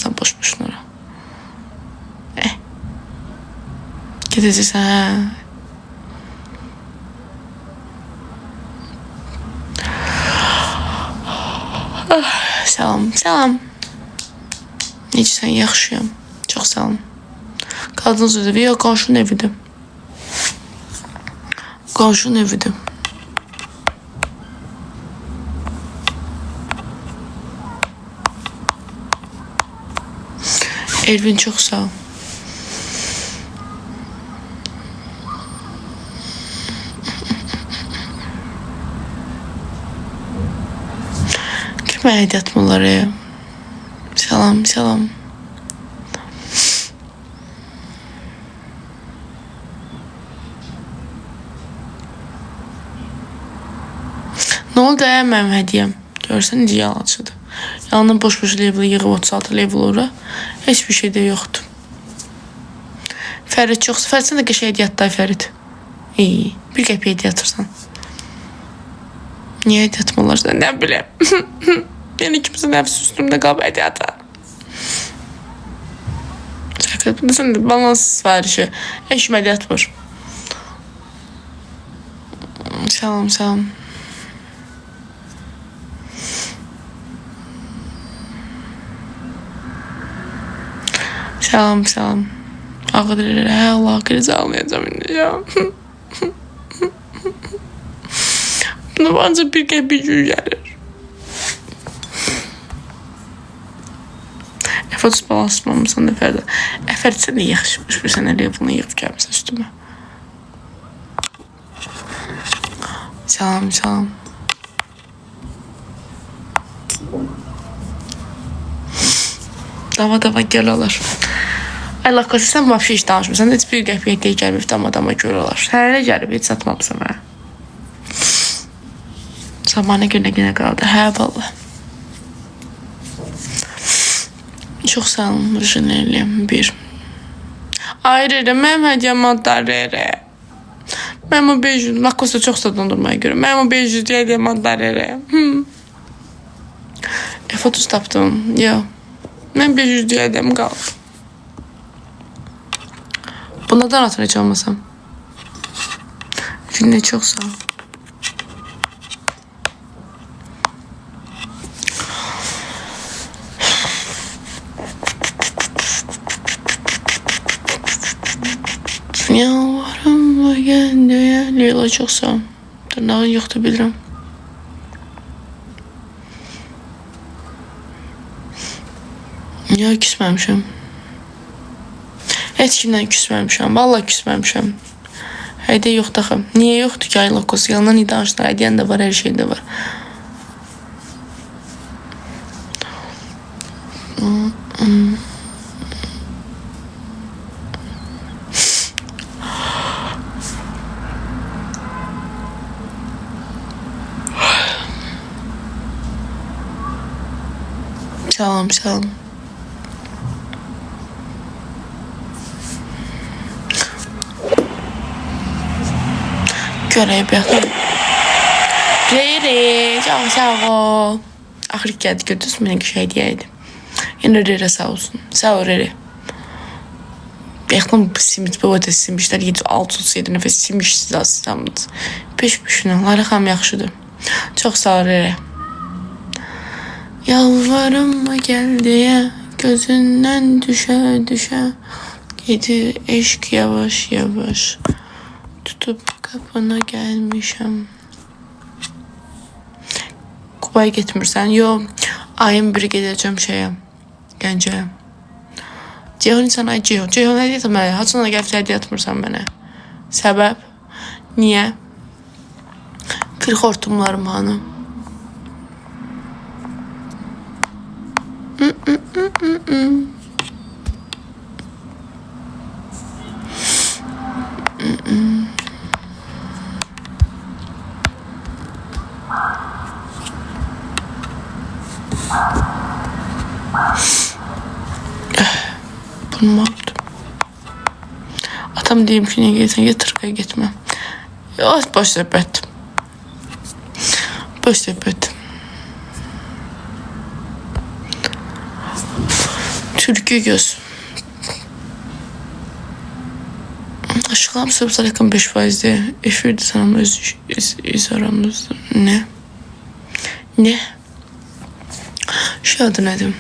gəlmirsən boş-boşuna ora. Gedəcəksən, hə. Salam, salam. Necəsən, yaxşıyam. Çox salam. Qaldığınız üzrə, yox, qonşunun evidir. Qonşunun evidir. Elvin, çox sağ ol. Kimə hədiyyə atmaları? Salam, salam. Nə oldu mənim hədiyyəm? Görsən necə yalancıdır. Yanına boş-boş level yığıb 36 level ora. Heç bir şey də yoxdur. Fərid çox. Fərid sən də qəşəng hədiyyə atday Fərid. İyi. Bir qəpiyə hədiyyə atırsan. Niyə hədiyyə atmalar sən? Nə biləm. Yəni kimsə nəfsi üstümdə qalıb hədiyyə atar. Sən də balans sifarişi. Eşim hədiyyə atmır. Salam, salam. Salam, salam. Ağıdır, hə, Allah, kriz almayacağım indi ya. Buna ancaq bir qəpik gün gəlir. Əfət balansmamısan da Fərdə. Əfət sən də yaxşımış bir sənə levelini yığıb gəlmişsən üstümə. Salam, salam. Dava gəl olar. Ay Lakosi, sən vəbşə heç danışmırsan. Heç bir qəpiyə deyil gəlməyib dama görə olar. Sən elə gəlib, heç satmamısan hə. Zamanı günə qaldı. Hə, valla. Çox sağ olun, Rüjinəliyəm. Bir. Ayrı, mənim hədiyyəm maddarı. Mənim o 500, Lakosi çox da dondurmaya görə. Mənim o 500 hədiyyəm maddarı. Fotos tapdım, yox. Mən 500 deyədəm qalıb. Bunlardan atır heç olmasam. Günlə çox sağ ol. Yalvarım var gəndəyə. Leyla, çox sağ ol. Dırnağın yoxdur, bilirəm. Ya küsməmişəm. Heç kimdən küsməmişəm. Vallahi küsməmişəm. Hədiyyə yoxdur axı. Niyə yoxdur ki, ay Lakosi? Yalandan iyi danışlar. Hədiyyən də var, hər şey də var. Salam, salam. Görəyib yaxın. Rere, çox sağ ol. Axır gəldi, gördünüz mü, nə qəşəng hədiyyə idi. Yəni Rere sağ olsun. Sağ ol Rere. Yaxın simit, bu da simişlər, 637 nəfəs simişsiz asısamız. Peş-peşinə, Lara xanım yaxşıdır. Çox sağ ol Rere. Yalvarımma gəl deyə, gözündən düşə, gedir eşq yavaş, tutub qapına gəlmişəm. Qubaya getmirsən? Yox, ayın biri gedəcəm şeyə, Gəncəyə. Ceyhun insan, ay Ceyhun, hədiyyə etmə mənə, haçana gəlib hədiyyə etmirsən mənə. Səbəb? Niyə? Qırx hortumlarım hanı? Bunu yaptım. Atam diyeyim ki, niye gelsen yatırkaya gitme. Ya boş söhbət. Boş söhbət. Tülkü göz. Aşıqlarım sözlər yakın 5%'de. Efirdi sanırım öz aramızda. Ne? Ne? Şu adı nedir?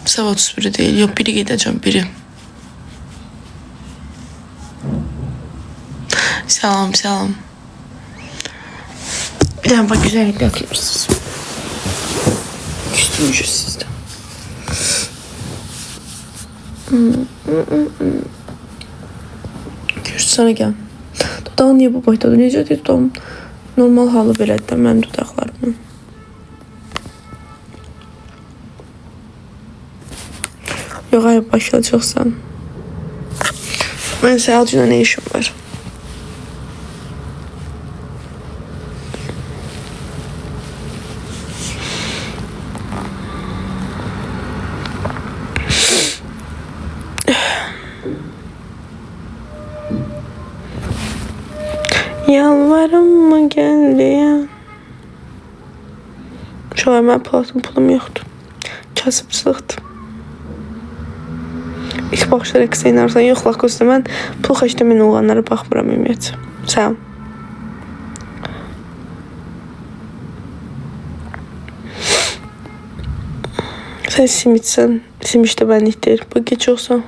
Sabah 31 değil. Yok, biri gideceğim, biri. Selam. Bir tane bak, güzellikle atıyorsunuz. Küstürmüşüz sizden. Sana gel. Dudağın niye bu boydadır? Necə deyir dudağım? Normal halı belədir də mənim dudaqlarımın. Yox, ay başlayacaqsan. Mən Səlcülə nə işim var? Yalvarım mı geldi ya? Şu an mən pulum yoxdur. Kasıbçılıqdır. İlk baxışlar əks inarsan, yox lakosda mən pul xəşləmən olanlara baxmıram ümumiyyətlə. Sağ ol. Sen simitsən, simit də bənlikdir. Bu geç olsa.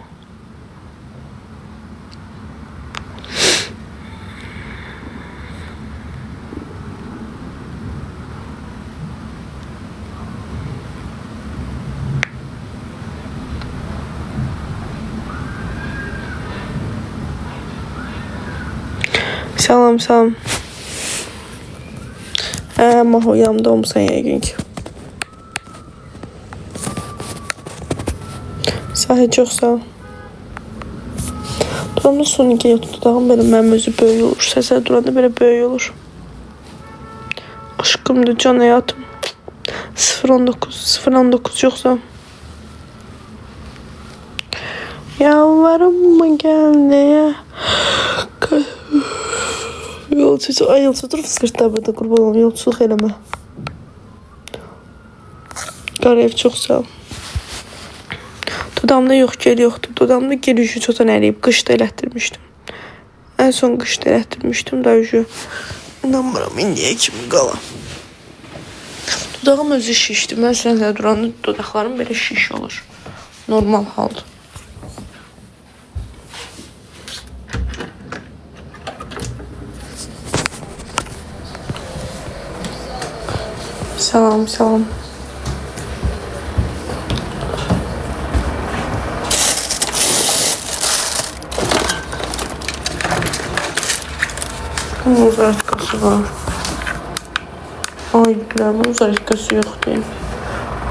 Salam. Maho yanımda olmuşsan yəqin ki. Sahi çox sağ ol. Dudağımda son 2 yatı dudağım belə mənim özü böyük olur. Səslər duranda belə böyük olur. Aşkımdır, can həyatım. 019 yoxsa. Yalvarım mı geldi ya? Yolçu dur fıskırtlar burada, qurban olum, yolçuluq eləmə. Qarayev çox sağ ol. Dudağımda gel yoxdur. Dudağımda gel yüzü çoxdan əriyib. Qışda elətdirmişdim. En son qışda elətdirmişdim da yüzü. İnanmıram indiyə kimi qala. Dudağım özü şişdi. Mən sənə duranda dudaqlarım belə şiş olur. Normal haldır. Salam. Bunun zaratkası var. Ay bilir, bunun zaratkası yok değil.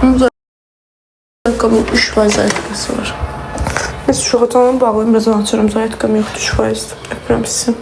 Bunun zaratkamın 3% zaratkası var. Neyse şu hatanı bağlayayım, birazdan açarım. Zaratkam yoktu 3%. Öpürəm sizi.